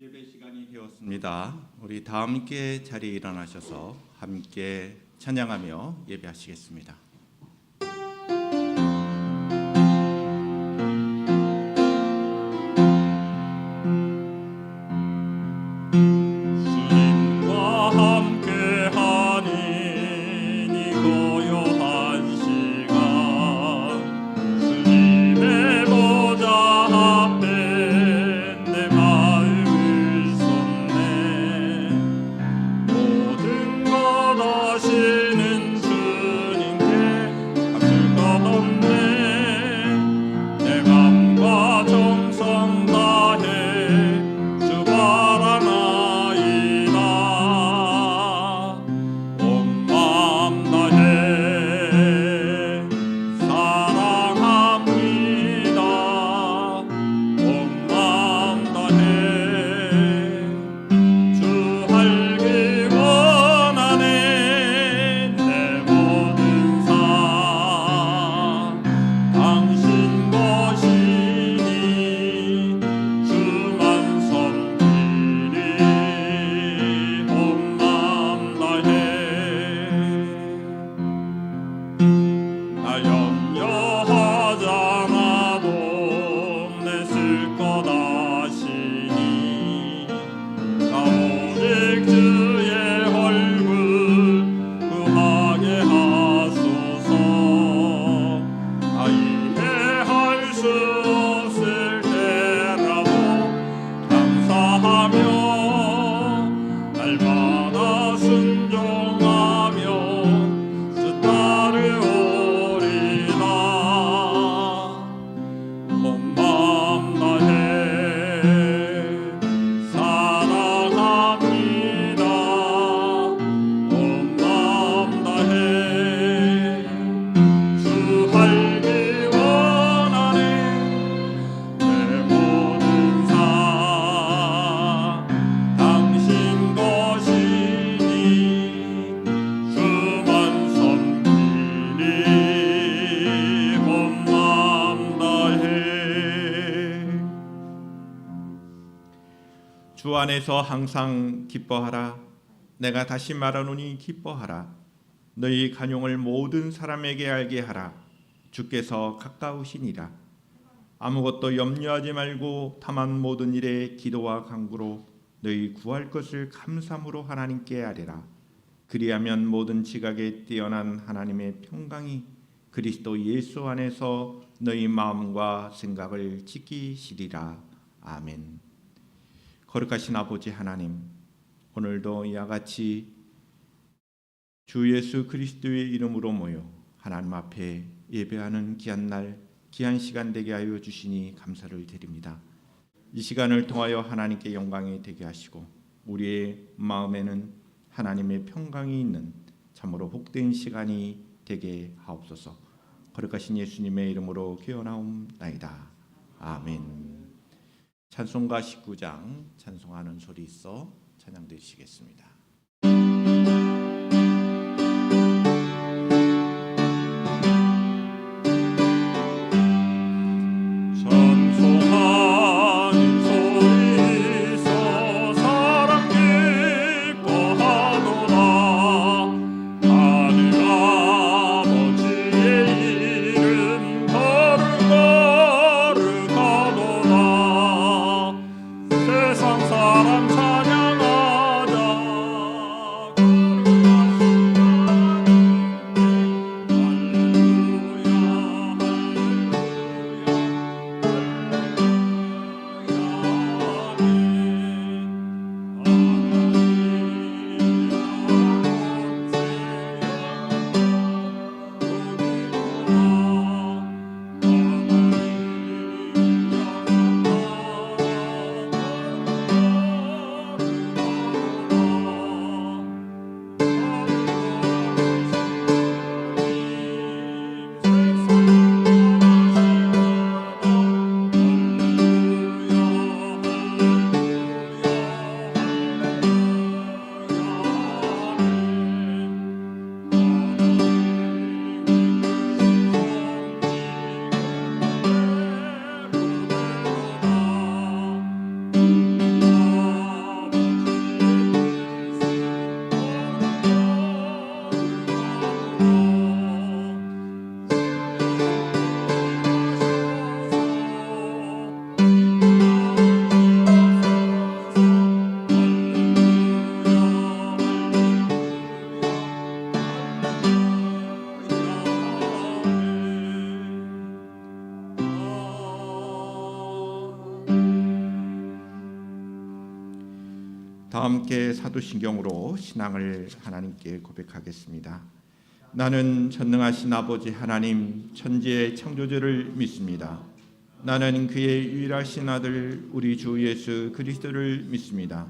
예배 시간이 되었습니다. 우리 다 함께 자리에 일어나셔서 함께 찬양하며 예배하시겠습니다. 주 안에서 항상 기뻐하라. 내가 다시 말하노니 기뻐하라. 너희 간용을 모든 사람에게 알게 하라. 주께서 가까우시니라. 아무것도 염려하지 말고 다만 모든 일에 기도와 간구로 너희 구할 것을 감사함으로 하나님께 아뢰라. 그리하면 모든 지각에 뛰어난 하나님의 평강이 그리스도 예수 안에서 너희 마음과 생각을 지키시리라. 아멘. 거룩하신 아버지 하나님, 오늘도 이와 같이 주 예수 그리스도의 이름으로 모여 하나님 앞에 예배하는 귀한 날, 귀한 시간 되게 하여 주시니 감사를 드립니다. 이 시간을 통하여 하나님께 영광이 되게 하시고 우리의 마음에는 하나님의 평강이 있는 참으로 복된 시간이 되게 하옵소서. 거룩하신 예수님의 이름으로 기원하옵나이다. 아멘. 찬송가 19장 찬송하는 소리 있어 찬양 드리시겠습니다. 사람 찬양하자. 다 함께 사도신경으로 신앙을 하나님께 고백하겠습니다. 나는 전능하신 아버지 하나님 천지의 창조주를 믿습니다. 나는 그의 유일하신 아들 우리 주 예수 그리스도를 믿습니다.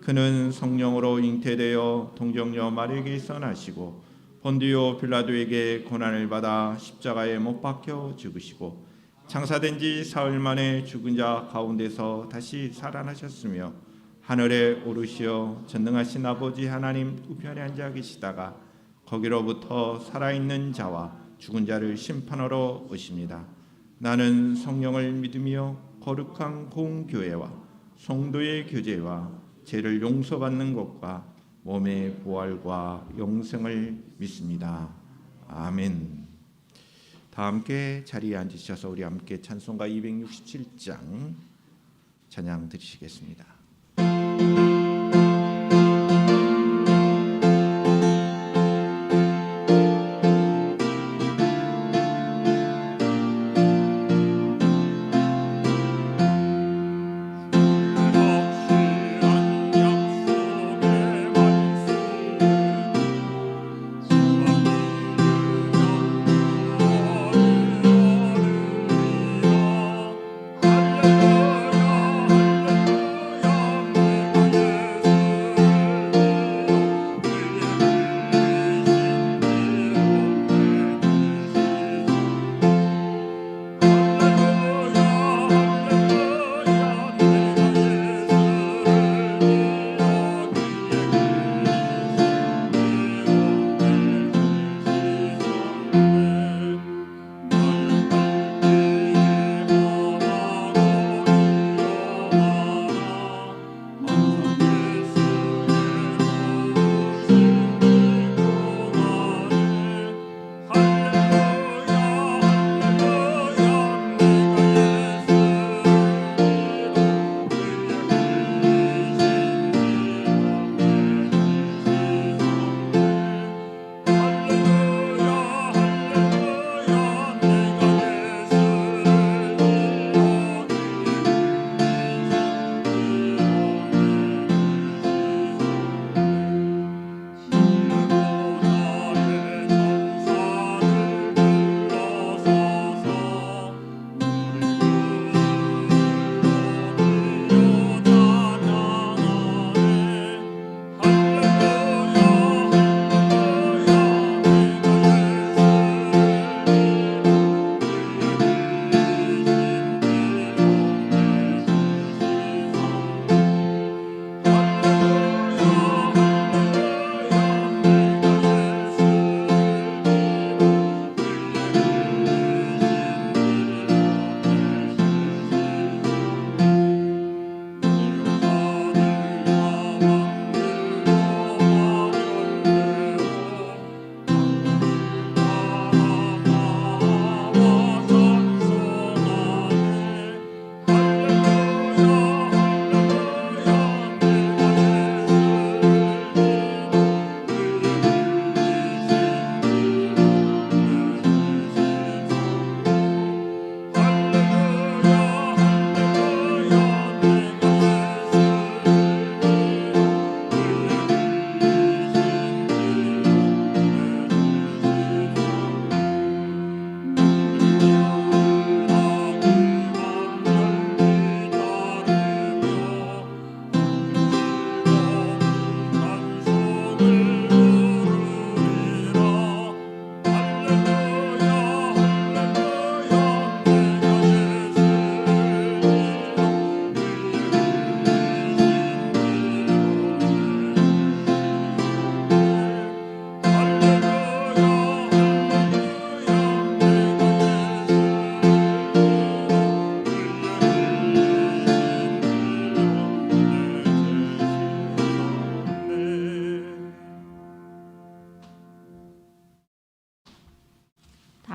그는 성령으로 잉태되어 동정녀 마리아에게서 나시고 본디오 빌라도에게 고난을 받아 십자가에 못 박혀 죽으시고 장사된 지 사흘 만에 죽은 자 가운데서 다시 살아나셨으며 하늘에 오르시어 전능하신 아버지 하나님 우편에 앉아 계시다가 거기로부터 살아있는 자와 죽은 자를 심판하러 오십니다. 나는 성령을 믿으며 거룩한 공교회와 성도의 교제와 죄를 용서받는 것과 몸의 부활과 영생을 믿습니다. 아멘. 다 함께 자리에 앉으셔서 우리 함께 찬송가 267장 찬양 드리시겠습니다.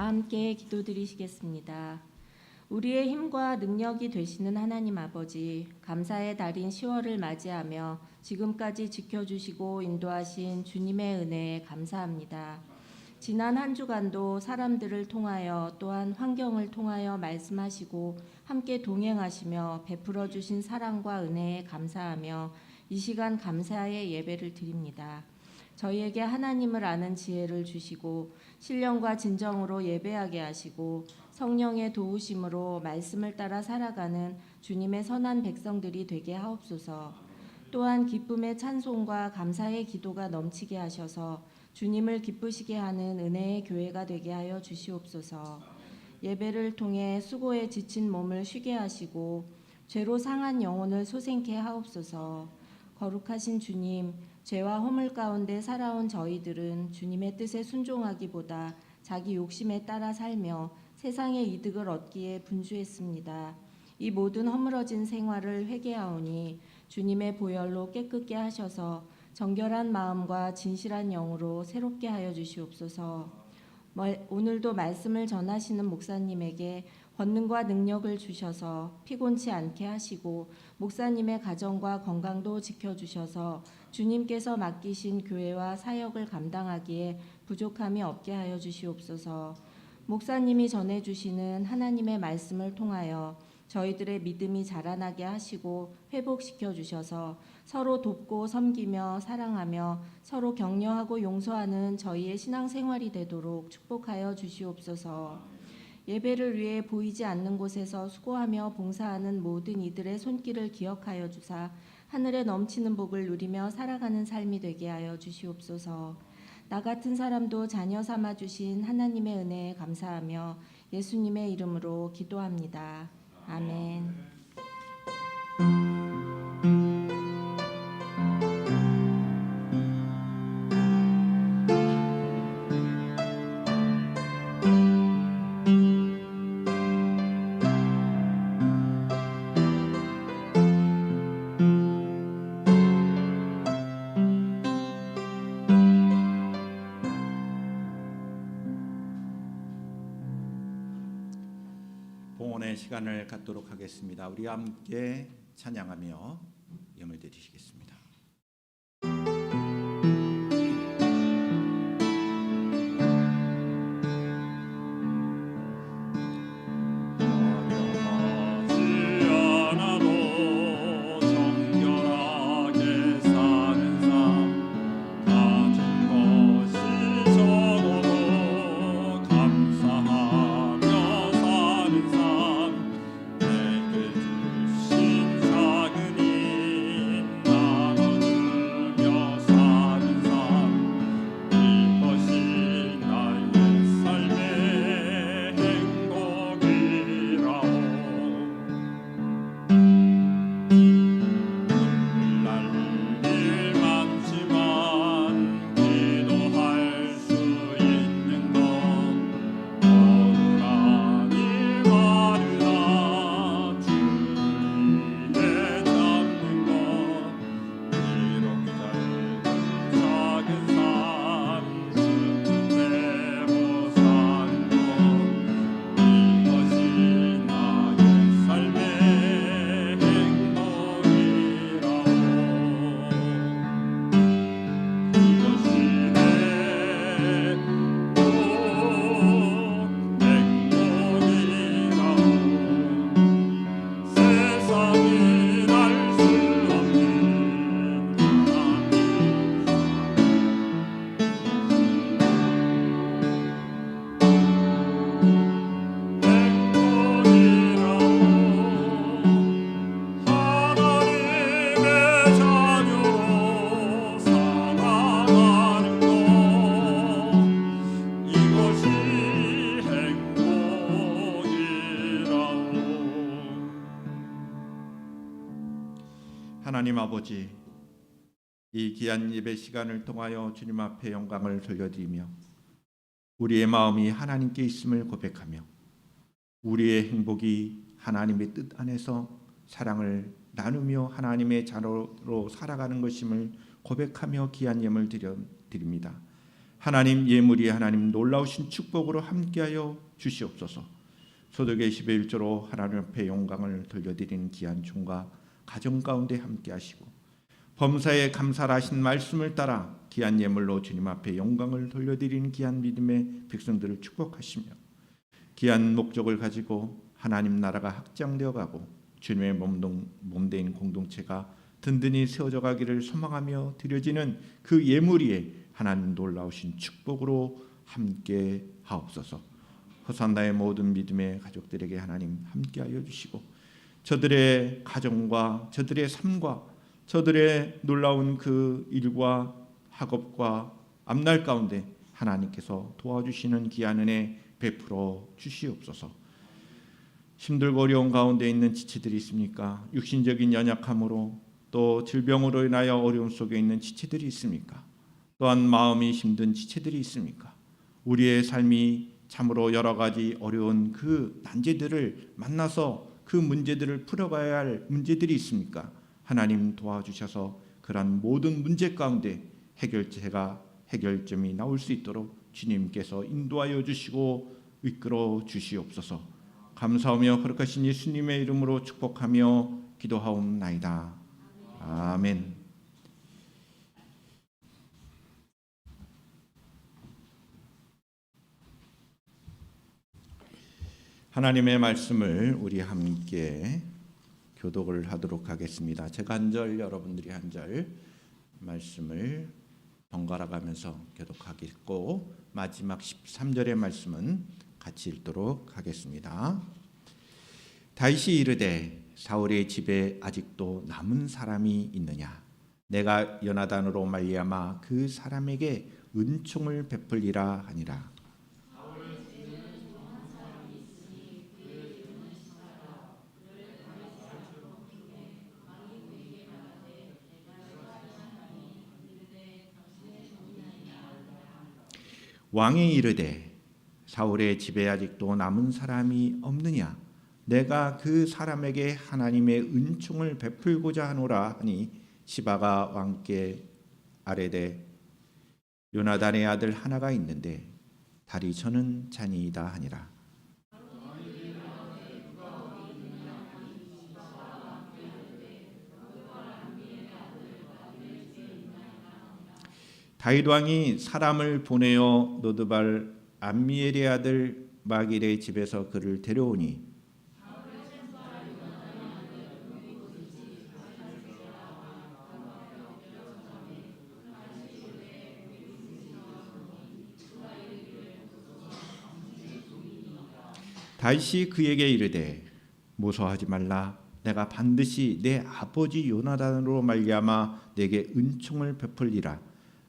다 함께 기도드리시겠습니다. 우리의 힘과 능력이 되시는 하나님 아버지, 감사의 달인 10월을 맞이하며 지금까지 지켜주시고 인도하신 주님의 은혜에 감사합니다. 지난 한 주간도 사람들을 통하여 또한 환경을 통하여 말씀하시고 함께 동행하시며 베풀어 주신 사랑과 은혜에 감사하며 이 시간 감사의 예배를 드립니다. 저희에게 하나님을 아는 지혜를 주시고 신령과 진정으로 예배하게 하시고 성령의 도우심으로 말씀을 따라 살아가는 주님의 선한 백성들이 되게 하옵소서. 또한 기쁨의 찬송과 감사의 기도가 넘치게 하셔서 주님을 기쁘시게 하는 은혜의 교회가 되게 하여 주시옵소서. 예배를 통해 수고에 지친 몸을 쉬게 하시고 죄로 상한 영혼을 소생케 하옵소서. 거룩하신 주님, 죄와 허물 가운데 살아온 저희들은 주님의 뜻에 순종하기보다 자기 욕심에 따라 살며 세상의 이득을 얻기에 분주했습니다. 이 모든 허물어진 생활을 회개하오니 주님의 보혈로 깨끗게 하셔서 정결한 마음과 진실한 영으로 새롭게 하여 주시옵소서. 오늘도 말씀을 전하시는 목사님에게 권능과 능력을 주셔서 피곤치 않게 하시고 목사님의 가정과 건강도 지켜주셔서 주님께서 맡기신 교회와 사역을 감당하기에 부족함이 없게 하여 주시옵소서. 목사님이 전해주시는 하나님의 말씀을 통하여 저희들의 믿음이 자라나게 하시고 회복시켜 주셔서 서로 돕고 섬기며 사랑하며 서로 격려하고 용서하는 저희의 신앙생활이 되도록 축복하여 주시옵소서. 예배를 위해 보이지 않는 곳에서 수고하며 봉사하는 모든 이들의 손길을 기억하여 주사 하늘에 넘치는 복을 누리며 살아가는 삶이 되게 하여 주시옵소서. 나 같은 사람도 자녀 삼아 주신 하나님의 은혜에 감사하며 예수님의 이름으로 기도합니다. 아멘. 봉헌의 시간을 갖도록 하겠습니다. 우리 함께 찬양하며 예물 드리시겠습니다. 하나님 아버지, 이 귀한 예배 시간을 통하여 주님 앞에 영광을 돌려드리며 우리의 마음이 하나님께 있음을 고백하며 우리의 행복이 하나님의 뜻 안에서 사랑을 나누며 하나님의 자녀로 살아가는 것임을 고백하며 귀한 예물 드립니다. 하나님, 예물이 하나님 놀라우신 축복으로 함께하여 주시옵소서. 소득의 10의 1조로 하나님 앞에 영광을 돌려드리는 귀한 종과 가정 가운데 함께 하시고 범사에 감사하신 말씀을 따라 귀한 예물로 주님 앞에 영광을 돌려드리는 귀한 믿음의 백성들을 축복하시며 귀한 목적을 가지고 하나님 나라가 확장되어 가고 주님의 몸된 공동체가 든든히 세워져 가기를 소망하며 드려지는 그 예물 위에 하나님 놀라우신 축복으로 함께 하옵소서. 호산나의 모든 믿음의 가족들에게 하나님 함께하여 주시고 저들의 가정과 저들의 삶과 저들의 놀라운 그 일과 학업과 앞날 가운데 하나님께서 도와주시는 귀한 은혜 베풀어 주시옵소서. 힘들고 어려운 가운데 있는 지체들이 있습니까? 육신적인 연약함으로 또 질병으로 인하여 어려움 속에 있는 지체들이 있습니까? 또한 마음이 힘든 지체들이 있습니까? 우리의 삶이 참으로 여러 가지 어려운 그 난제들을 만나서 그 문제들을 풀어가야 할 문제들이 있습니까? 하나님 도와주셔서 그러한 모든 문제 가운데 해결점이 나올 수 있도록 주님께서 인도하여 주시고 이끌어 주시옵소서. 감사하며 거룩하신 예수님의 이름으로 축복하며 기도하옵나이다. 아멘. 하나님의 말씀을 우리 함께 교독을 하도록 하겠습니다. 제가 한 절, 여러분들이 한 절 말씀을 번갈아 가면서 교독하겠고 마지막 13절의 말씀은 같이 읽도록 하겠습니다. 다윗이 이르되 사울의 집에 아직도 남은 사람이 있느냐? 내가 요나단으로 말미암아 그 사람에게 은총을 베풀리라 하니라. 왕이 이르되 사울의 집에 아직도 남은 사람이 없느냐? 내가 그 사람에게 하나님의 은총을 베풀고자 하노라 하니 시바가 왕께 아뢰되 요나단의 아들 하나가 있는데 다리 저는 자니이다 하니라. 다윗 왕이 사람을 보내어 노드발 암미엘의 아들 마길의 집에서 그를 데려오니 다윗이 그에게 이르되 무서워하지 말라. 내가 반드시 내 아버지 요나단으로 말미암아 내게 은총을 베풀리라.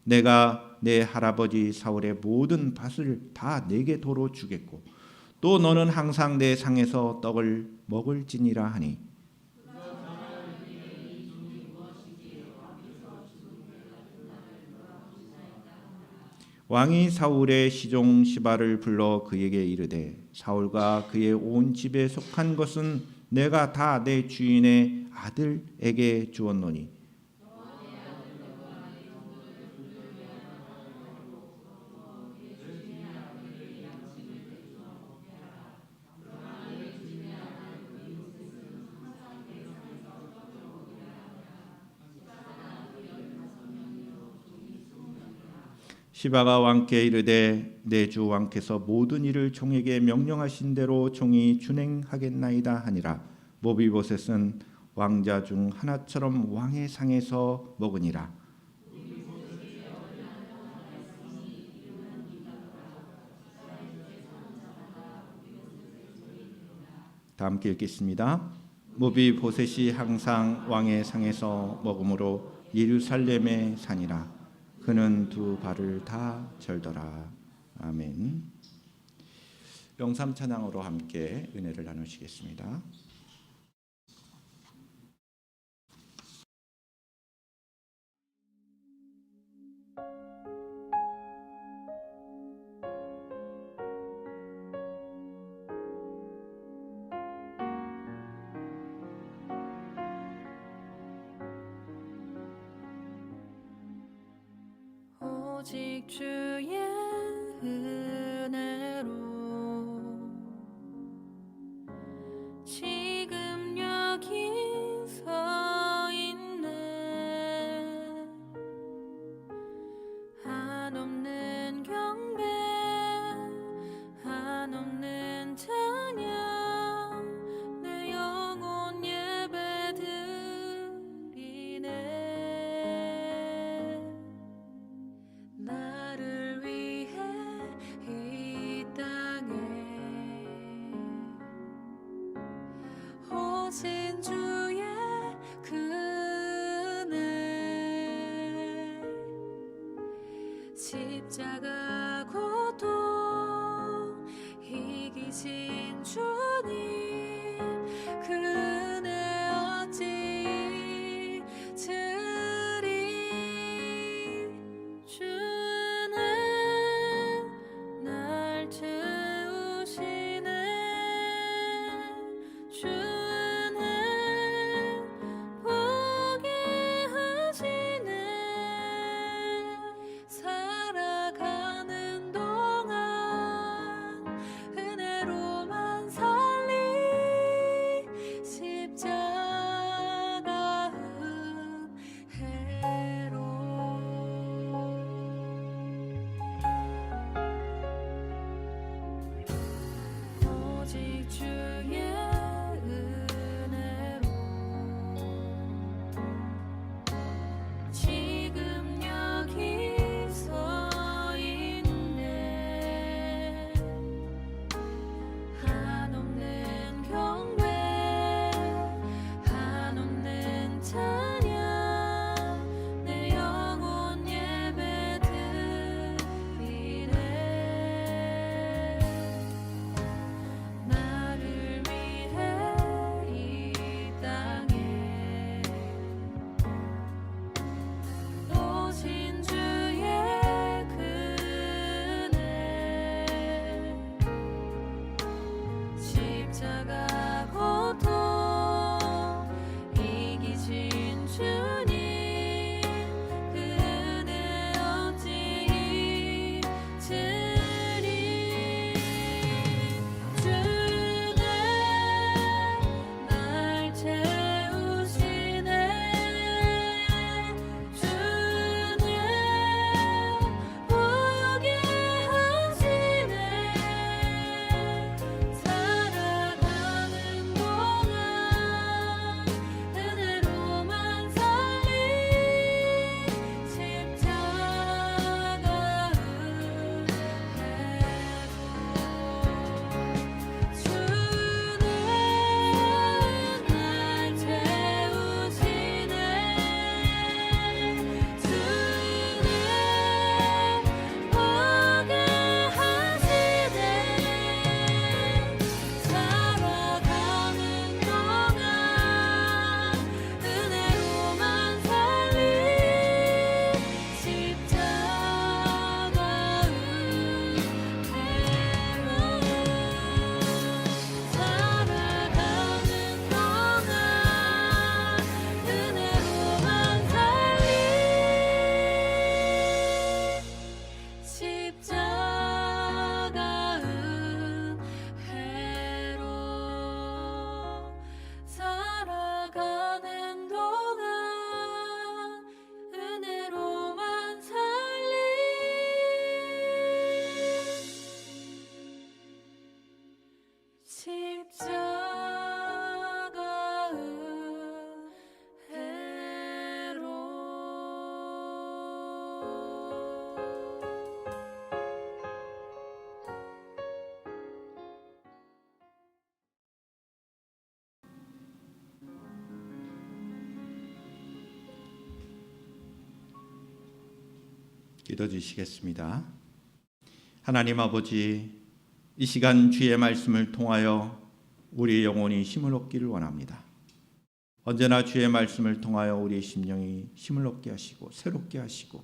내가 내 할아버지 사울의 모든 밭을 다 내게 도로 주겠고 또 너는 항상 내 상에서 떡을 먹을지니라 하니 왕이 사울의 시종 시바를 불러 그에게 이르되 사울과 그의 온 집에 속한 것은 내가 다 내 주인의 아들에게 주었노니 시바가 왕께 이르되 내 주 왕께서 모든 일을 종에게 명령하신 대로 종이 준행하겠나이다 하니라. 모비보셋은 왕자 중 하나처럼 왕의 상에서 먹으니라. 다 함께 읽겠습니다. 모비보셋이 항상 왕의 상에서 먹음으로 예루살렘에 사니라. 그는 두 발을 다 절더라. 아멘. 영상 찬양으로 함께 은혜를 나누시겠습니다. 오직 주의 은혜로 지금 여기 서 있네. 십자가 고통 이기신 주님 그 은혜 어찌 잊으리 주는 날 채우시네 주는 보게 하시네 살아가는 동안 은혜로만 살리 십자가 은혜로 오직 주의 은혜로 지금 여기 서 있네 한없는 경배 한없는 찬양 내 영혼 예배 드리네 나를 위해 이 땅에 오신 주의 은혜 십자가 고통 이기신 주님 그 은혜 어찌 잊으리 주는 날 채우시네 주는 보게 하시네 살아가는 동안 은혜로만 살리 십자가 은혜로 주는 날 채우시네 주는 보게 하시네 살아가는 동안 은혜로만 살리 십자가 은혜로 살아가는 동안 은혜로만 살리 십자가 은혜로 살아가는 동안 은혜로만 살리 십자가 은혜로 기도 주시겠습니다. 하나님 아버지, 이 시간 주의 말씀을 통하여 우리의 영혼이 힘을 얻기를 원합니다. 언제나 주의 말씀을 통하여 우리의 심령이 힘을 얻게 하시고 새롭게 하시고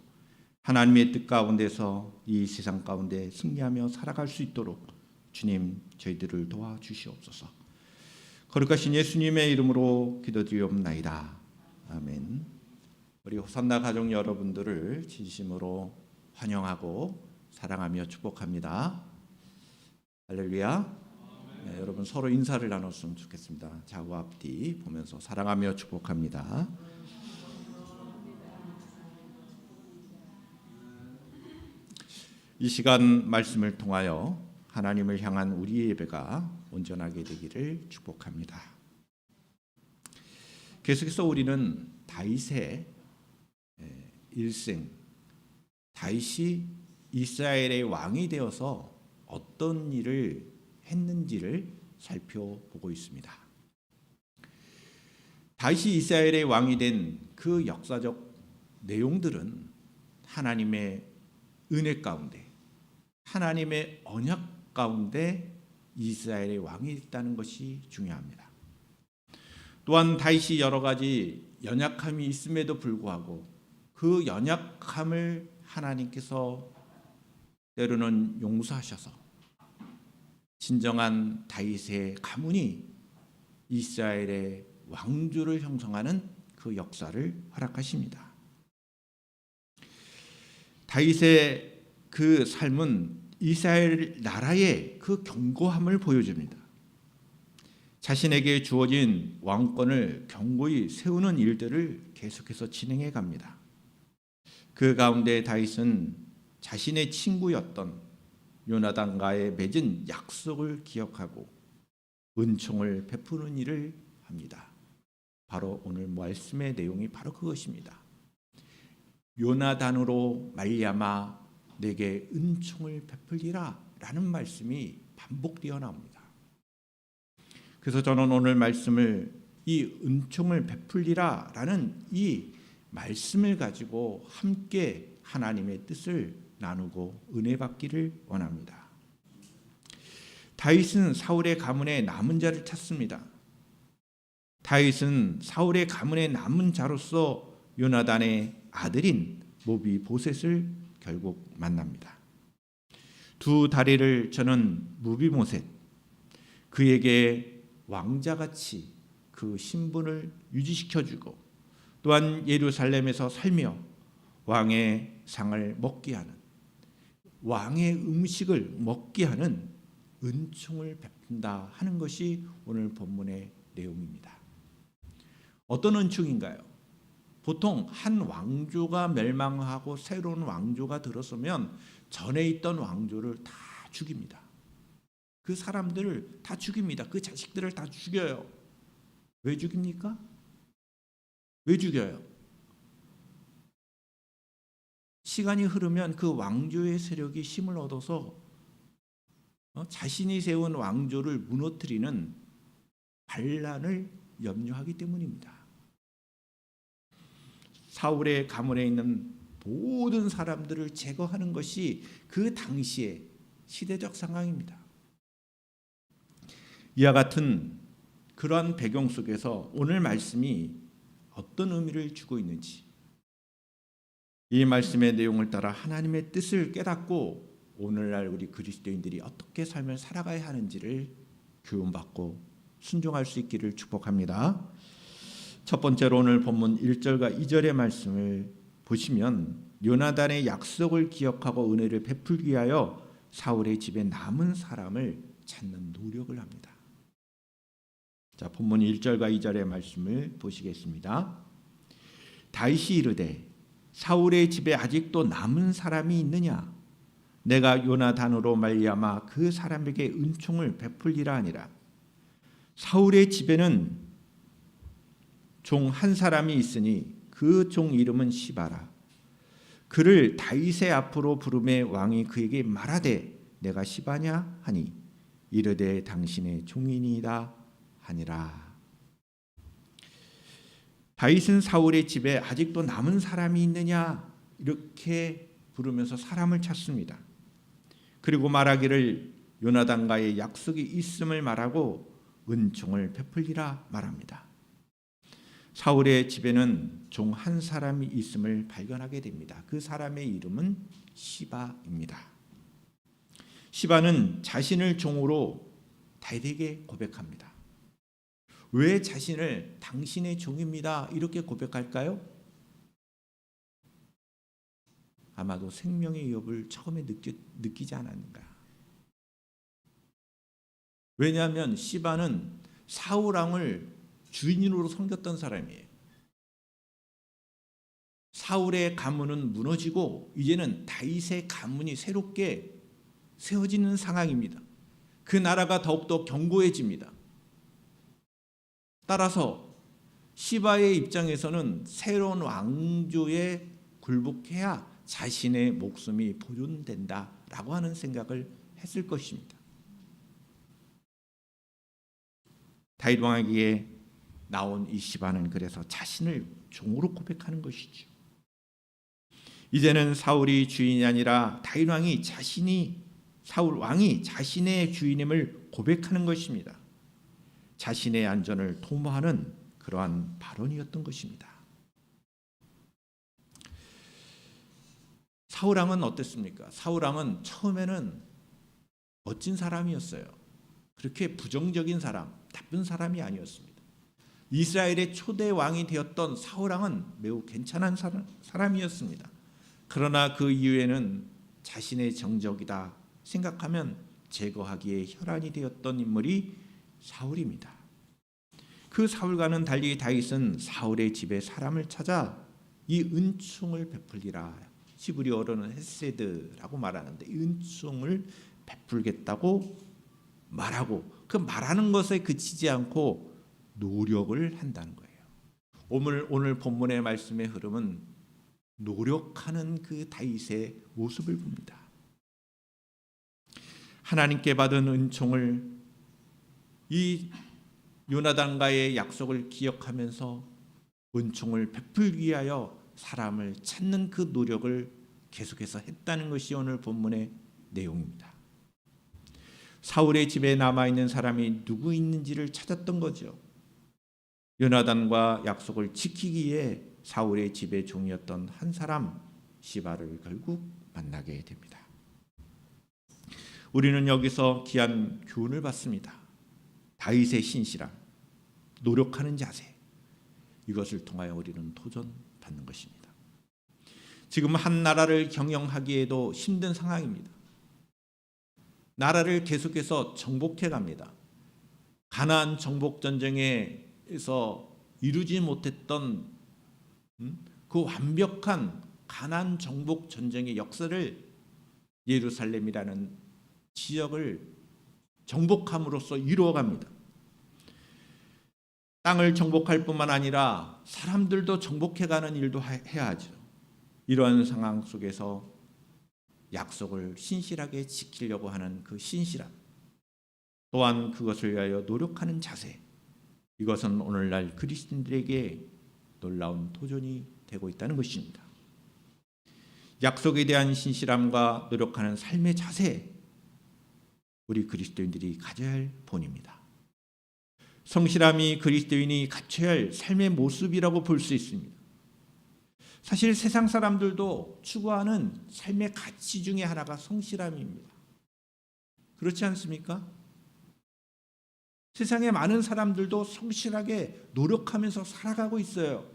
하나님의 뜻 가운데서 이 세상 가운데 승리하며 살아갈 수 있도록 주님 저희들을 도와주시옵소서. 거룩하신 예수님의 이름으로 기도드리옵나이다. 아멘. 우리 호산나 가족 여러분들을 진심으로 환영하고 사랑하며 축복합니다. 할렐루야. 네, 여러분 서로 인사를 나눴으면 좋겠습니다. 좌우 앞뒤 보면서 사랑하며 축복합니다. 이 시간 말씀을 통하여 하나님을 향한 우리의 예배가 온전하게 되기를 축복합니다. 계속해서 우리는 다윗의 일생, 다윗이 이스라엘의 왕이 되어서 어떤 일을 했는지를 살펴보고 있습니다. 다윗이 이스라엘의 왕이 된 그 역사적 내용들은 하나님의 은혜 가운데, 하나님의 언약 가운데 이스라엘의 왕이 있다는 것이 중요합니다. 또한 다윗이 여러 가지 연약함이 있음에도 불구하고 그 연약함을 하나님께서 때로는 용서하셔서 진정한 다윗의 가문이 이스라엘의 왕조를 형성하는 그 역사를 허락하십니다. 다윗의 그 삶은 이스라엘 나라의 그 견고함을 보여줍니다. 자신에게 주어진 왕권을 견고히 세우는 일들을 계속해서 진행해 갑니다. 그 가운데 다윗은 자신의 친구였던 요나단과의 맺은 약속을 기억하고 은총을 베푸는 일을 합니다. 바로 오늘 말씀의 내용이 바로 그것입니다. 요나단으로 말미암아 내게 은총을 베풀리라 라는 말씀이 반복되어 나옵니다. 그래서 저는 오늘 말씀을 이 은총을 베풀리라 라는 이 말씀을 가지고 함께 하나님의 뜻을 나누고 은혜 받기를 원합니다. 다윗은 사울의 가문의 남은 자를 찾습니다. 다윗은 사울의 가문의 남은 자로서 요나단의 아들인 무비보셋을 결국 만납니다. 두 다리를 저는 무비보셋, 그에게 왕자같이 그 신분을 유지시켜주고 또한 예루살렘에서 살며 왕의 상을 먹게 하는, 왕의 음식을 먹게 하는 은총을 베푼다 하는 것이 오늘 본문의 내용입니다. 어떤 은총인가요? 보통 한 왕조가 멸망하고 새로운 왕조가 들어서면 전에 있던 왕조를 다 죽입니다. 그 사람들을 다 죽입니다. 그 자식들을 다 죽여요. 왜 죽입니까? 왜 죽여요? 시간이 흐르면 그 왕조의 세력이 힘을 얻어서 자신이 세운 왕조를 무너뜨리는 반란을 염려하기 때문입니다. 사울의 가문에 있는 모든 사람들을 제거하는 것이 그 당시의 시대적 상황입니다. 이와 같은 그러한 배경 속에서 오늘 말씀이 어떤 의미를 주고 있는지, 이 말씀의 내용을 따라 하나님의 뜻을 깨닫고 오늘날 우리 그리스도인들이 어떻게 삶을 살아가야 하는지를 교훈받고 순종할 수 있기를 축복합니다. 첫 번째로 오늘 본문 1절과 2절의 말씀을 보시면 요나단의 약속을 기억하고 은혜를 베풀기 위하여 사울의 집에 남은 사람을 찾는 노력을 합니다. 자, 본문 1절과 2절의 말씀을 보시겠습니다. 다윗이 이르되 사울의 집에 아직도 남은 사람이 있느냐? 내가 요나단으로 말미암아 그 사람에게 은총을 베풀리라 하니라. 사울의 집에는 종 한 사람이 있으니 그 종 이름은 시바라. 그를 다윗의 앞으로 부르매 왕이 그에게 말하되 내가 시바냐 하니 이르되 당신의 종이니이다 하니라. 다윗은 사울의 집에 아직도 남은 사람이 있느냐 이렇게 부르면서 사람을 찾습니다. 그리고 말하기를 요나단과의 약속이 있음을 말하고 은총을 베풀리라 말합니다. 사울의 집에는 종 한 사람이 있음을 발견하게 됩니다. 그 사람의 이름은 시바입니다. 시바는 자신을 종으로 다윗에게 고백합니다. 왜 자신을 당신의 종입니다 이렇게 고백할까요? 아마도 생명의 위협을 처음에 느끼지 않았는가. 왜냐하면 시바는 사울 왕을 주인으로 섬겼던 사람이에요. 사울의 가문은 무너지고 이제는 다윗의 가문이 새롭게 세워지는 상황입니다. 그 나라가 더욱더 견고해집니다. 따라서 시바의 입장에서는 새로운 왕조에 굴복해야 자신의 목숨이 보존된다라고 하는 생각을 했을 것입니다. 다윗 왕에게 나온 이 시바는 그래서 자신을 종으로 고백하는 것이죠. 이제는 사울이 주인이 아니라 다윗 왕이 사울 왕이 자신의 주인임을 고백하는 것입니다. 자신의 안전을 도모하는 그러한 발언이었던 것입니다. 사울 왕은 어땠습니까? 사울 왕은 처음에는 멋진 사람이었어요. 그렇게 부정적인 사람, 나쁜 사람이 아니었습니다. 이스라엘의 초대 왕이 되었던 사울 왕은 매우 괜찮은 사람이었습니다. 그러나 그 이후에는 자신의 정적이다 생각하면 제거하기에 혈안이 되었던 인물이 사울입니다. 그 사울과는 달리 다윗은 사울의 집에 사람을 찾아 이 은총을 베풀리라. 히브리어로는 헤세드라고 말하는데 이 은총을 베풀겠다고 말하고 그 말하는 것에 그치지 않고 노력을 한다는 거예요. 오늘 본문의 말씀의 흐름은 노력하는 그 다윗의 모습을 봅니다. 하나님께 받은 은총을 이 요나단과의 약속을 기억하면서 은총을 베풀기 위하여 사람을 찾는 그 노력을 계속해서 했다는 것이 오늘 본문의 내용입니다. 사울의 집에 남아있는 사람이 누구 있는지를 찾았던 거죠. 요나단과 약속을 지키기 위해 사울의 집의 종이었던 한 사람 시바를 결국 만나게 됩니다. 우리는 여기서 귀한 교훈을 받습니다. 다윗의 신실함, 노력하는 자세, 이것을 통하여 우리는 도전받는 것입니다. 지금 한 나라를 경영하기에도 힘든 상황입니다. 나라를 계속해서 정복해 갑니다. 가나안 정복 전쟁에서 이루지 못했던 그 완벽한 가나안 정복 전쟁의 역사를 예루살렘이라는 지역을 정복함으로써 이루어갑니다. 땅을 정복할 뿐만 아니라 사람들도 정복해가는 일도 해야 하죠. 이러한 상황 속에서 약속을 신실하게 지키려고 하는 그 신실함, 또한 그것을 위하여 노력하는 자세, 이것은 오늘날 그리스도인들에게 놀라운 도전이 되고 있다는 것입니다. 약속에 대한 신실함과 노력하는 삶의 자세, 우리 그리스도인들이 가져야 할 본입니다. 성실함이 그리스도인이 갖춰야 할 삶의 모습이라고 볼 수 있습니다. 사실 세상 사람들도 추구하는 삶의 가치 중에 하나가 성실함입니다. 그렇지 않습니까? 세상에 많은 사람들도 성실하게 노력하면서 살아가고 있어요.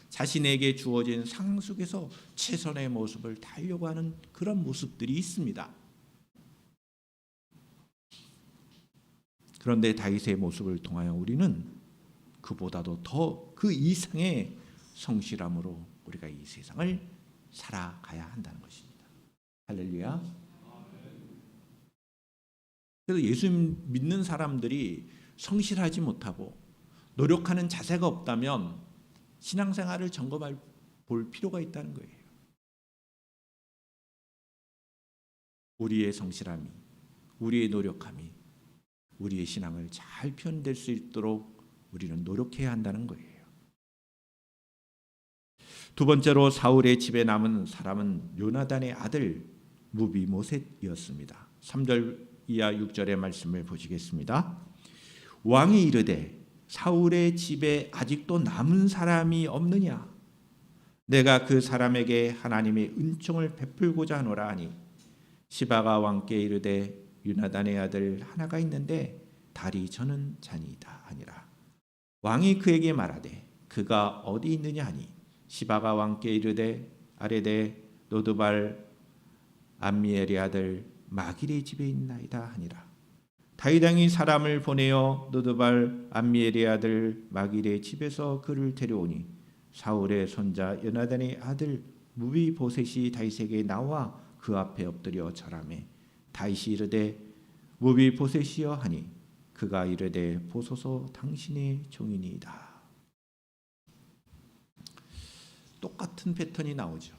자신에게 주어진 상황 속에서 최선의 모습을 다하려고 하는 그런 모습들이 있습니다. 그런데 다윗의 모습을 통하여 우리는 그보다도 더 그 이상의 성실함으로 우리가 이 세상을 살아가야 한다는 것입니다. 할렐루야. 그래서 예수 믿는 사람들이 성실하지 못하고 노력하는 자세가 없다면 신앙생활을 점검해 볼 필요가 있다는 거예요. 우리의 성실함이, 우리의 노력함이 우리의 신앙을 잘 표현될 수 있도록 우리는 노력해야 한다는 거예요. 두 번째로 사울의 집에 남은 사람은 요나단의 아들 무비모셋이었습니다. 3절 이하 6절의 말씀을 보시겠습니다. 왕이 이르되 사울의 집에 아직도 남은 사람이 없느냐? 내가 그 사람에게 하나님의 은총을 베풀고자 하노라 하니 시바가 왕께 이르되 요나단의 아들 하나가 있는데 달이 저는 자니이다 하니라. 왕이 그에게 말하되 그가 어디 있느냐 하니 시바가 왕께 이르되 아레데 노드발 암미엘의 아들 마길의 집에 있나이다 하니라. 다윗 왕이 사람을 보내어 노드발 암미엘의 아들 마길의 집에서 그를 데려오니 사울의 손자 요나단의 아들 무비보셋이 다윗에게 나와 그 앞에 엎드려 절하매 다윗이 이르되 무비보셋이여 하니 그가 이르되 보소서 당신의 종이니이다. 똑같은 패턴이 나오죠.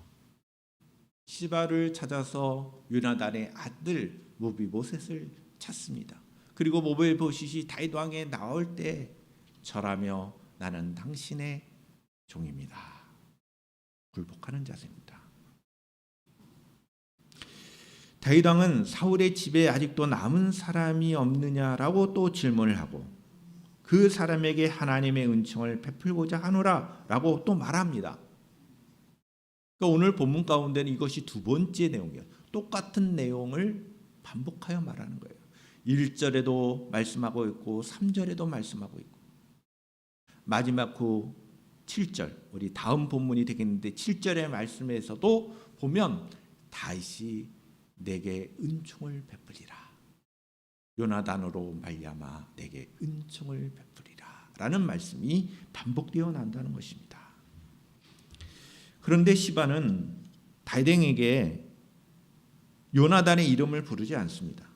시바를 찾아서 요나단의 아들 무비보셋을 찾습니다. 그리고 무비보셋이 다윗 왕에 나올 때 절하며 나는 당신의 종입니다. 굴복하는 자세입니다. 다윗 왕은 사울의 집에 아직도 남은 사람이 없느냐라고 또 질문을 하고 그 사람에게 하나님의 은총을 베풀고자 하노라라고 또 말합니다. 그러니까 오늘 본문 가운데는 이것이 두 번째 내용이에요. 똑같은 내용을 반복하여 말하는 거예요. 1절에도 말씀하고 있고 3절에도 말씀하고 있고 마지막 그 7절 우리 다음 본문이 되겠는데 7절의 말씀에서도 보면 다윗이 내게 은총을 베풀리라. 요나단으로 말미암아 내게 은총을 베풀리라 라는 말씀이 반복되어 난다는 것입니다. 그런데 시바는 다윗에게 요나단의 이름을 부르지 않습니다.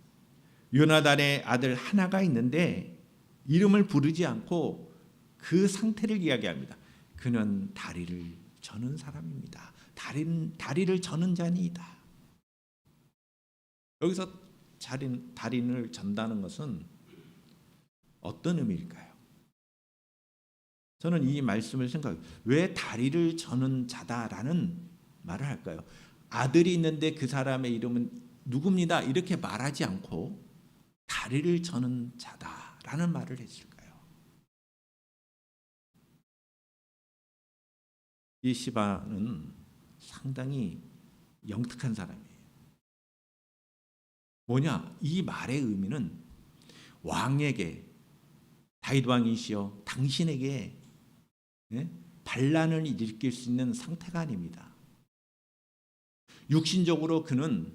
요나단의 아들 하나가 있는데 이름을 부르지 않고 그 상태를 이야기합니다. 그는 다리를 저는 사람입니다. 다리를 저는 자니이다. 여기서 다리를 전다는 것은 어떤 의미일까요? 저는 이 말씀을 생각해요. 왜 다리를 저는 자다라는 말을 할까요? 아들이 있는데 그 사람의 이름은 누굽니다 이렇게 말하지 않고 다리를 저는 자다라는 말을 했을까요? 이 시바는 상당히 영특한 사람이에요. 뭐냐? 이 말의 의미는 왕에게 다윗 왕이시여 당신에게 반란을 일으킬 수 있는 상태가 아닙니다. 육신적으로 그는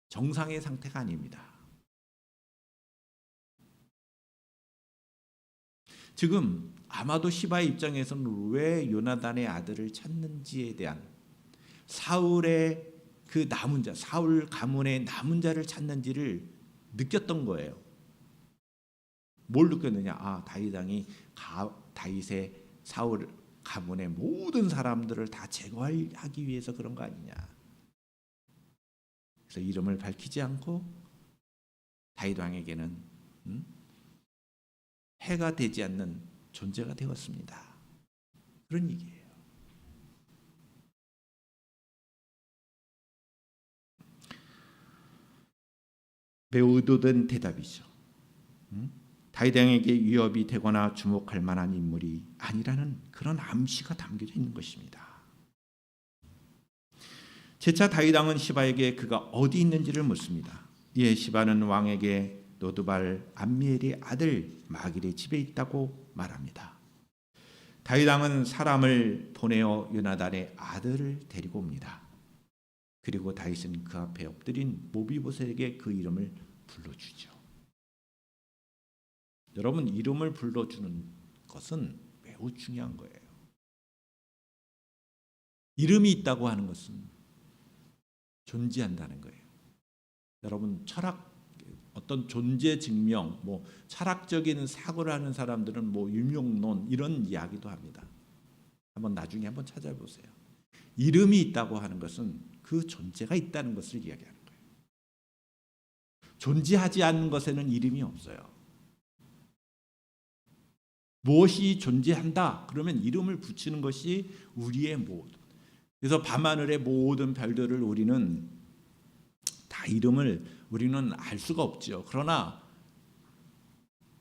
정상의 상태가 아닙니다. 지금 아마도 시바의 입장에서는 왜 요나단의 아들을 찾는지에 대한 사울의 그 남은 자, 사울 가문의 남은 자를 찾는지를 느꼈던 거예요. 뭘 느꼈느냐? 아, 다윗 왕이 다윗의 사울 가문의 모든 사람들을 다 제거하기 위해서 그런 거 아니냐. 그래서 이름을 밝히지 않고 다윗 왕에게는 해가 되지 않는 존재가 되었습니다. 그런 얘기예요. 매우 의도된 대답이죠. 다윗 왕에게 위협이 되거나 주목할 만한 인물이 아니라는 그런 암시가 담겨져 있는 것입니다. 재차 다윗 왕은 시바에게 그가 어디 있는지를 묻습니다. 이에 시바는 왕에게 노드발 암미엘의 아들 마길의 집에 있다고 말합니다. 다윗 왕은 사람을 보내어 요나단의 아들을 데리고 옵니다. 그리고 다윗은 그 앞에 엎드린 모비보셋에게 그 이름을 불러주죠. 여러분, 이름을 불러주는 것은 매우 중요한 거예요. 이름이 있다고 하는 것은 존재한다는 거예요. 여러분, 어떤 존재 증명, 철학적인 사고를 하는 사람들은 유명론 이런 이야기도 합니다. 나중에 한번 찾아보세요. 이름이 있다고 하는 것은 그 존재가 있다는 것을 이야기하는 거예요. 존재하지 않는 것에는 이름이 없어요. 무엇이 존재한다 그러면 이름을 붙이는 것이 우리의 모든. 그래서 밤하늘의 모든 별들을 우리는 다 이름을 우리는 알 수가 없죠. 그러나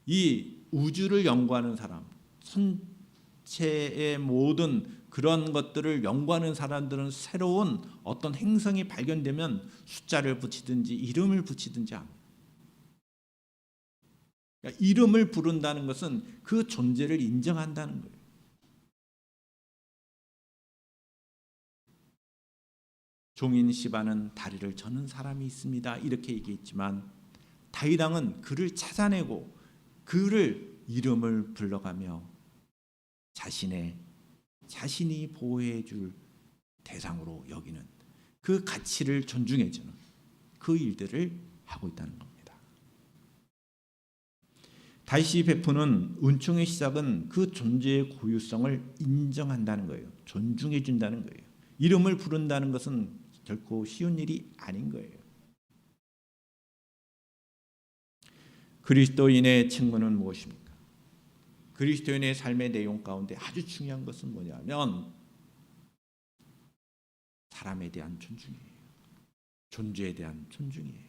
이 우주를 연구하는 사람, 천체의 모든 그런 것들을 연구하는 사람들은 새로운 어떤 행성이 발견되면 숫자를 붙이든지 이름을 붙이든지 합니다. 그러니까 이름을 부른다는 것은 그 존재를 인정한다는 거예요. 종인 시바는 다리를 저는 사람이 있습니다. 이렇게 얘기했지만 다윗 왕은 그를 찾아내고 그를 이름을 불러가며 자신이 보호해 줄 대상으로 여기는 그 가치를 존중해 주는 그 일들을 하고 있다는 겁니다. 다윗이 베푸는 은총의 시작은 그 존재의 고유성을 인정한다는 거예요. 존중해 준다는 거예요. 이름을 부른다는 것은 결코 쉬운 일이 아닌 거예요. 그리스도인의 측면은 무엇입니까? 그리스도인의 삶의 내용 가운데 아주 중요한 것은 뭐냐면 사람에 대한 존중이에요. 존재에 대한 존중이에요.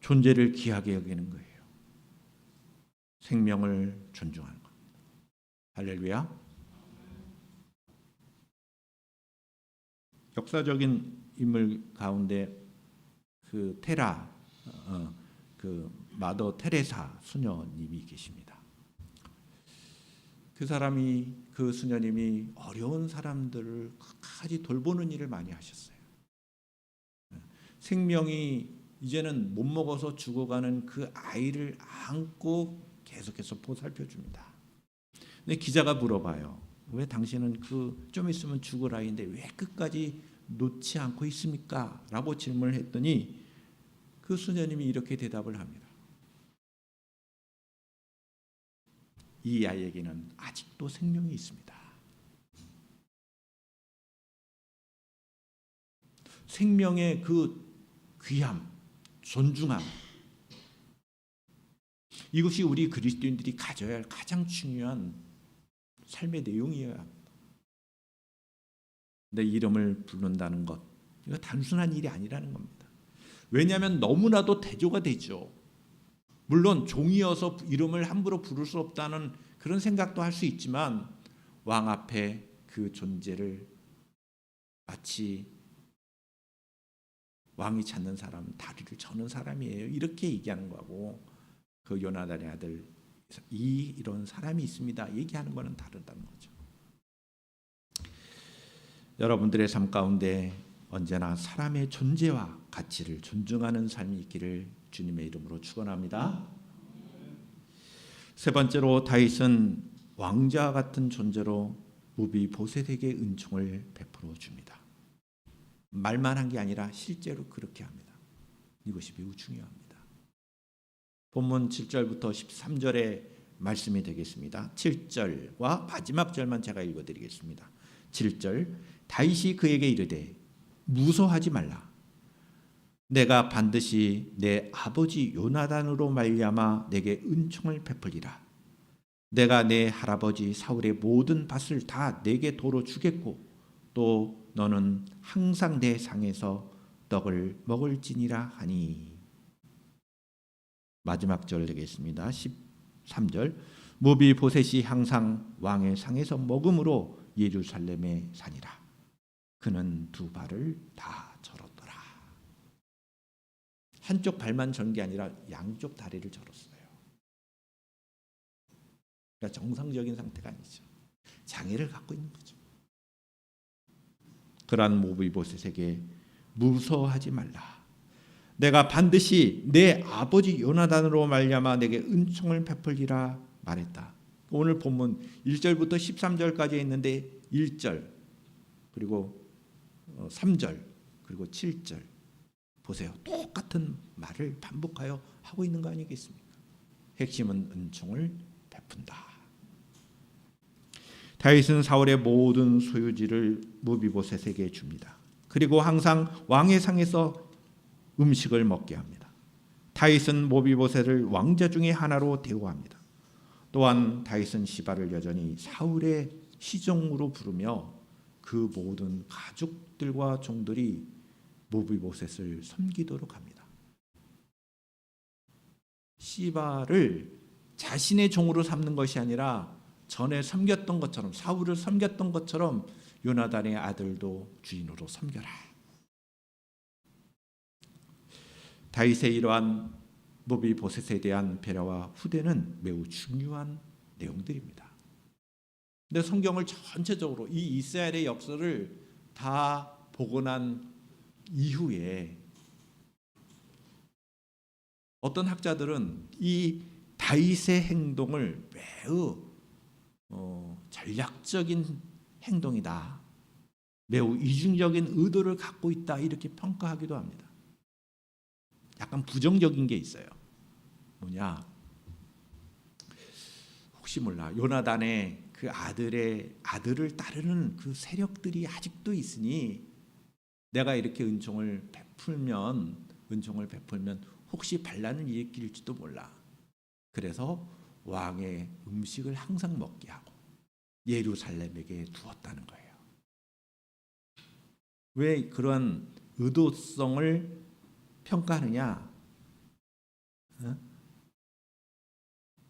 존재를 귀하게 여기는 거예요. 생명을 존중하는 겁니다. 할렐루야. 역사적인 인물 가운데 그 테라, 그 마더 테레사 수녀님이 계십니다. 그 수녀님이 어려운 사람들을 끝까지 돌보는 일을 많이 하셨어요. 생명이 이제는 못 먹어서 죽어가는 그 아이를 안고 계속해서 보살펴 줍니다. 근데 기자가 물어봐요. 왜 당신은 좀 있으면 죽을 아이인데 왜 끝까지 놓지 않고 있습니까? 라고 질문을 했더니 그 수녀님이 이렇게 대답을 합니다. 이 아이에게는 아직도 생명이 있습니다. 생명의 그 귀함, 존중함, 이것이 우리 그리스도인들이 가져야 할 가장 중요한 삶의 내용이어야 합니다. 내 이름을 부른다는 것, 이거 단순한 일이 아니라는 겁니다. 왜냐하면 너무나도 대조가 되죠. 물론 종이어서 이름을 함부로 부를 수 없다는 그런 생각도 할 수 있지만 왕 앞에 그 존재를 마치 왕이 찾는 사람은 다리를 저는 사람이에요. 이렇게 얘기하는 거하고 그 요나단의 아들 이런 사람이 있습니다. 얘기하는 거는 다르다는 거죠. 여러분들의 삶 가운데 언제나 사람의 존재와 가치를 존중하는 삶이 있기를 주님의 이름으로 축원합니다. 세 번째로 다윗은 왕자 같은 존재로 무비보셋에게 은총을 베풀어 줍니다. 말만 한 게 아니라 실제로 그렇게 합니다. 이것이 매우 중요합니다. 본문 7절부터 13절의 말씀이 되겠습니다. 7절과 마지막 절만 제가 읽어드리겠습니다. 7절 다윗이 그에게 이르되 무서워하지 말라. 내가 반드시 내 아버지 요나단으로 말미암아 내게 은총을 베풀리라. 내가 내 할아버지 사울의 모든 밭을 다 내게 도로 주겠고 또 너는 항상 내 상에서 떡을 먹을지니라 하니. 마지막 절 되겠습니다. 13절 무비보셋이 항상 왕의 상에서 먹음으로 예루살렘에 사니라. 그는 두 발을 다 절었더라. 한쪽 발만 전 게 아니라 양쪽 다리를 절었어요. 그러니까 정상적인 상태가 아니죠. 장애를 갖고 있는 거죠. 그러한 무비보셋에게 무서워하지 말라. 내가 반드시 내 아버지 요나단으로 말미암아 내게 은총을 베풀리라 말했다. 오늘 본문 1절부터 13절까지 있는데 1절 그리고 3절 그리고 7절 보세요. 똑같은 말을 반복하여 하고 있는 거 아니겠습니까? 핵심은 은총을 베푼다. 다윗은 사울의 모든 소유지를 무비보셋에게 줍니다. 그리고 항상 왕의 상에서 음식을 먹게 합니다. 다윗은 무비보셋을 왕자 중에 하나로 대우합니다. 또한 다윗은 시바를 여전히 사울의 시종으로 부르며 그 모든 가족들과 종들이 무비보셋을 섬기도록 합니다. 시바를 자신의 종으로 삼는 것이 아니라 전에 섬겼던 것처럼 사울을 섬겼던 것처럼 요나단의 아들도 주인으로 섬겨라. 다윗의 이러한 무비보셋에 대한 배려와 후대는 매우 중요한 내용들입니다. 근데 성경을 전체적으로 이 이스라엘의 역사를 다 보고 난 이후에 어떤 학자들은 이 다윗의 행동을 매우 전략적인 행동이다. 매우 이중적인 의도를 갖고 있다. 이렇게 평가하기도 합니다. 약간 부정적인 게 있어요. 뭐냐? 혹시 몰라. 요나단의 그 아들을 따르는 그 세력들이 아직도 있으니 내가 이렇게 은총을 베풀면 혹시 반란을 일으킬지도 몰라. 그래서 왕의 음식을 항상 먹게 하고 예루살렘에게 두었다는 거예요. 왜 그러한 의도성을 평가하느냐?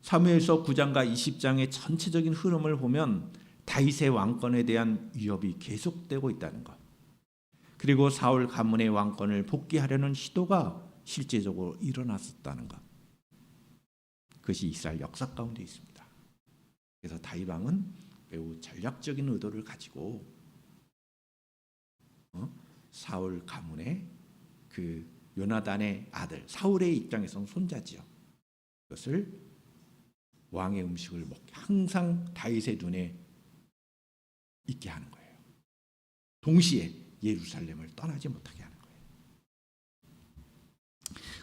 사무엘서 9장과 20장의 전체적인 흐름을 보면 다윗의 왕권에 대한 위협이 계속되고 있다는 것, 그리고 사울 가문의 왕권을 복귀하려는 시도가 실제적으로 일어났었다는 것, 그것이 이스라엘 역사 가운데 있습니다. 그래서 다윗 왕은 매우 전략적인 의도를 가지고 사울 가문의 그 요나단의 아들, 사울의 입장에서는 손자지요. 그것을 왕의 음식을 먹게 항상 다윗의 눈에 있게 하는 거예요. 동시에 예루살렘을 떠나지 못하게 하는 거예요.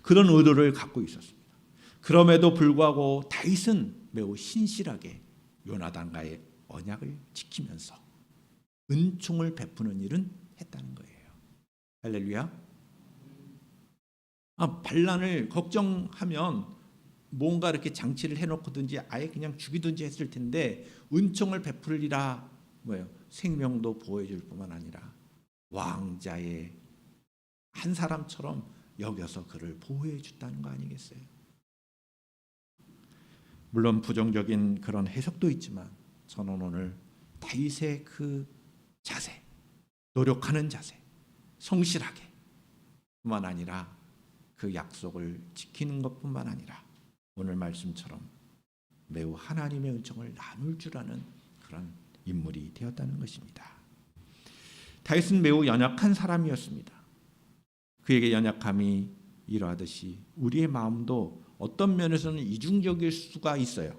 그런 의도를 갖고 있었습니다. 그럼에도 불구하고 다윗은 매우 신실하게 요나단과의 언약을 지키면서 은총을 베푸는 일은 했다는 거예요. 할렐루야. 반란을 걱정하면 뭔가 이렇게 장치를 해놓고든지 아예 그냥 죽이든지 했을 텐데, 은총을 베풀리라 뭐예요? 생명도 보호해줄 뿐만 아니라 왕자의 한 사람처럼 여겨서 그를 보호해 줬다는 거 아니겠어요? 물론 부정적인 그런 해석도 있지만 저는 오늘 다윗의 그 자세, 노력하는 자세, 성실하게 뿐만 아니라 그 약속을 지키는 것뿐만 아니라 오늘 말씀처럼 매우 하나님의 은총을 나눌 줄 아는 그런 인물이 되었다는 것입니다. 다윗은 매우 연약한 사람이었습니다. 그에게 연약함이 이러하듯이 우리의 마음도 어떤 면에서는 이중적일 수가 있어요.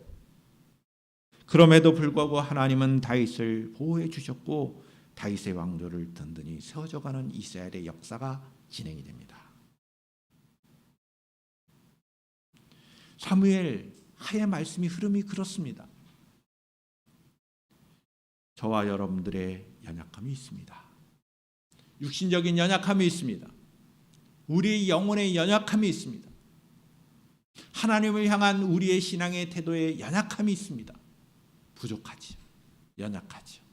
그럼에도 불구하고 하나님은 다윗을 보호해 주셨고 다윗의 왕조를 든든히 세워져가는 이스라엘의 역사가 진행이 됩니다. 사무엘 하의 말씀이 흐름이 그렇습니다. 저와 여러분들의 연약함이 있습니다. 육신적인 연약함이 있습니다. 우리의 영혼의 연약함이 있습니다. 하나님을 향한 우리의 신앙의 태도에 연약함이 있습니다. 부족하지요. 연약하지요.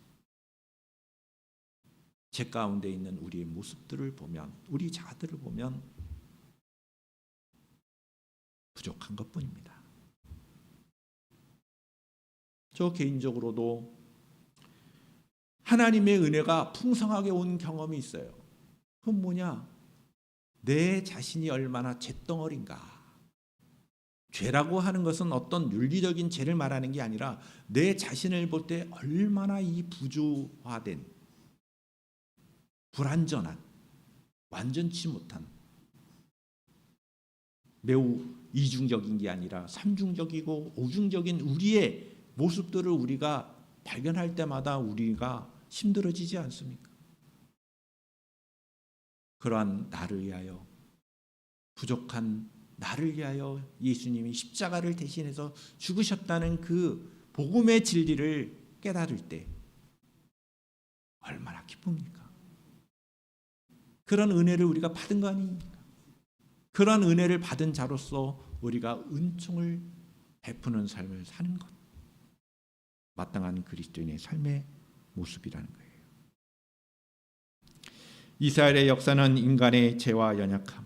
제 가운데 있는 우리의 모습들을 보면, 우리 자아들을 보면 부족한 것뿐입니다. 저 개인적으로도 하나님의 은혜가 풍성하게 온 경험이 있어요. 그건 뭐냐? 내 자신이 얼마나 잿덩어리인가. 죄라고 하는 것은 어떤 윤리적인 죄를 말하는 게 아니라 내 자신을 볼 때 얼마나 이 부조화된, 불완전한, 완전치 못한, 매우 이중적인 게 아니라 삼중적이고 오중적인 우리의 모습들을 우리가 발견할 때마다 우리가 힘들어지지 않습니까? 그러한 나를 위하여, 부족한 나를 위하여 예수님이 십자가를 대신해서 죽으셨다는 그 복음의 진리를 깨달을 때 얼마나 기쁩니까? 그런 은혜를 우리가 받은 거 아닙니까? 그런 은혜를 받은 자로서 우리가 은총을 베푸는 삶을 사는 것, 마땅한 그리스도인의 삶의 모습이라는 거예요. 이스라엘의 역사는 인간의 죄와 연약함,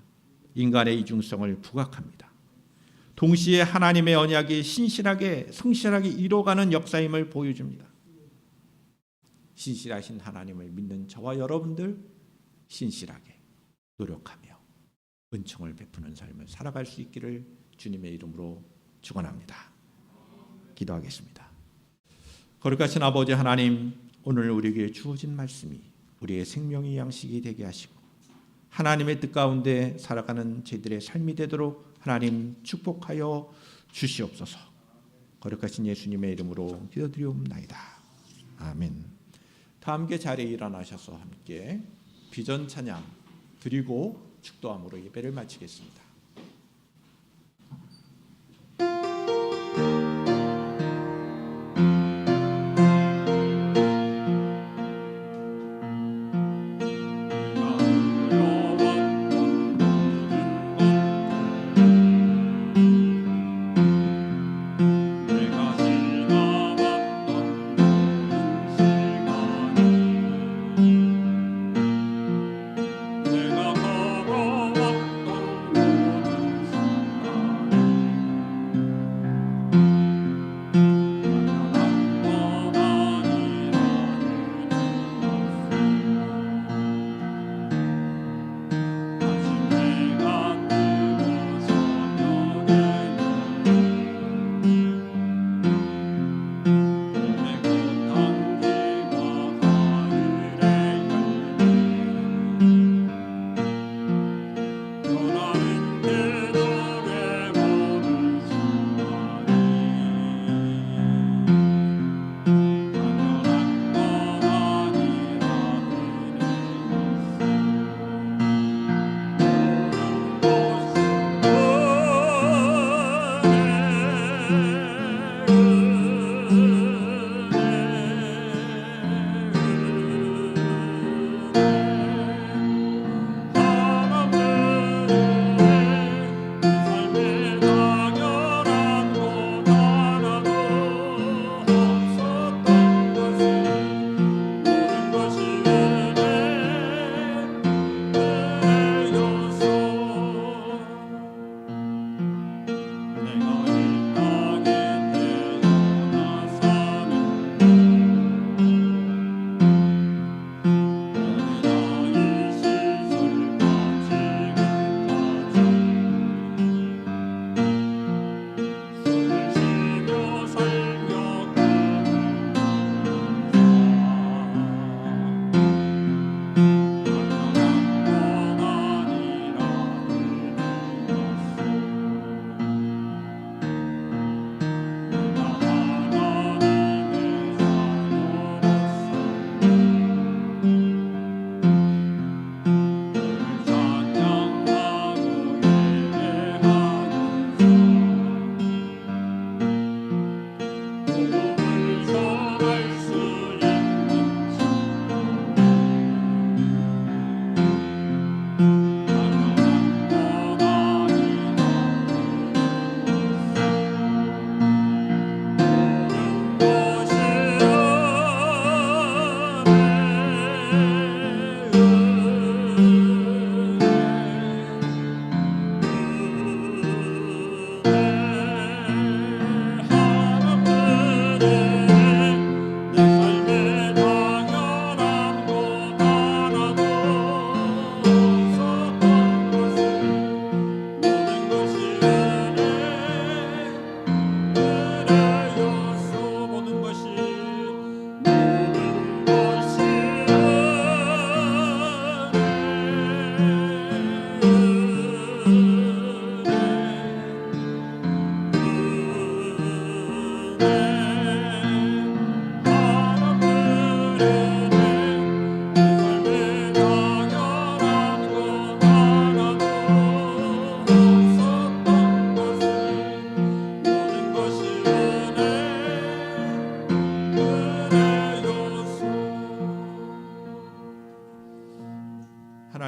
인간의 이중성을 부각합니다. 동시에 하나님의 언약이 신실하게 성실하게 이뤄가는 역사임을 보여줍니다. 신실하신 하나님을 믿는 저와 여러분들, 신실하게 노력하며 은총을 베푸는 삶을 살아갈 수 있기를 주님의 이름으로 축원합니다. 기도하겠습니다. 거룩하신 아버지 하나님, 오늘 우리에게 주어진 말씀이 우리의 생명의 양식이 되게 하시고 하나님의 뜻 가운데 살아가는 저희들의 삶이 되도록 하나님 축복하여 주시옵소서. 거룩하신 예수님의 이름으로 기도드리옵나이다. 아멘. 다 함께 자리에 일어나셔서 함께 비전 찬양 드리고 축도함으로 예배를 마치겠습니다. 내가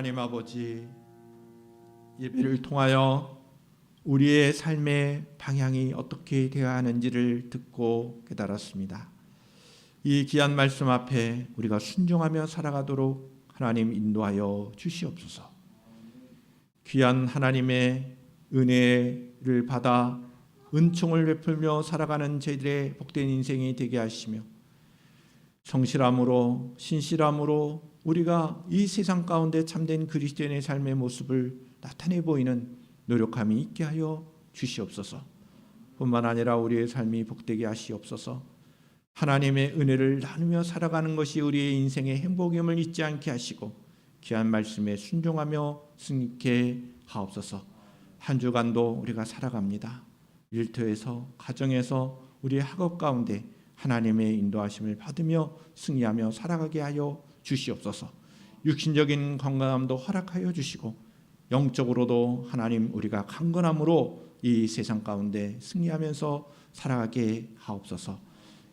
하나님 아버지, 예배를 통하여 우리의 삶의 방향이 어떻게 되어야 하는지를 듣고 깨달았습니다. 이 귀한 말씀 앞에 우리가 순종하며 살아가도록 하나님 인도하여 주시옵소서. 귀한 하나님의 은혜를 받아 은총을 베풀며 살아가는 저희들의 복된 인생이 되게 하시며 성실함으로 신실함으로 우리가 이 세상 가운데 참된 그리스도인의 삶의 모습을 나타내 보이는 노력함이 있게 하여 주시옵소서. 뿐만 아니라 우리의 삶이 복되게 하시옵소서. 하나님의 은혜를 나누며 살아가는 것이 우리의 인생의 행복임을 잊지 않게 하시고 귀한 말씀에 순종하며 승리케 하옵소서. 한 주간도 우리가 살아갑니다. 일터에서 가정에서 우리의 학업 가운데 하나님의 인도하심을 받으며 승리하며 살아가게 하여 주시옵소서. 육신적인 건강함도 허락하여 주시고 영적으로도 하나님 우리가 강건함으로 이 세상 가운데 승리하면서 살아가게 하옵소서.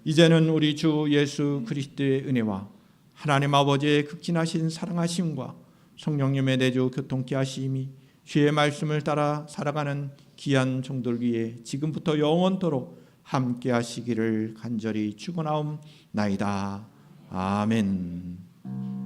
이제는 우리 주 예수 그리스도의 은혜와 하나님 아버지의 극진하신 사랑하심과 성령님의 내주 교통케 하심이 주의 말씀을 따라 살아가는 귀한 종들 위에 지금부터 영원토록 함께 하시기를 간절히 축원하옵나이다. 아멘.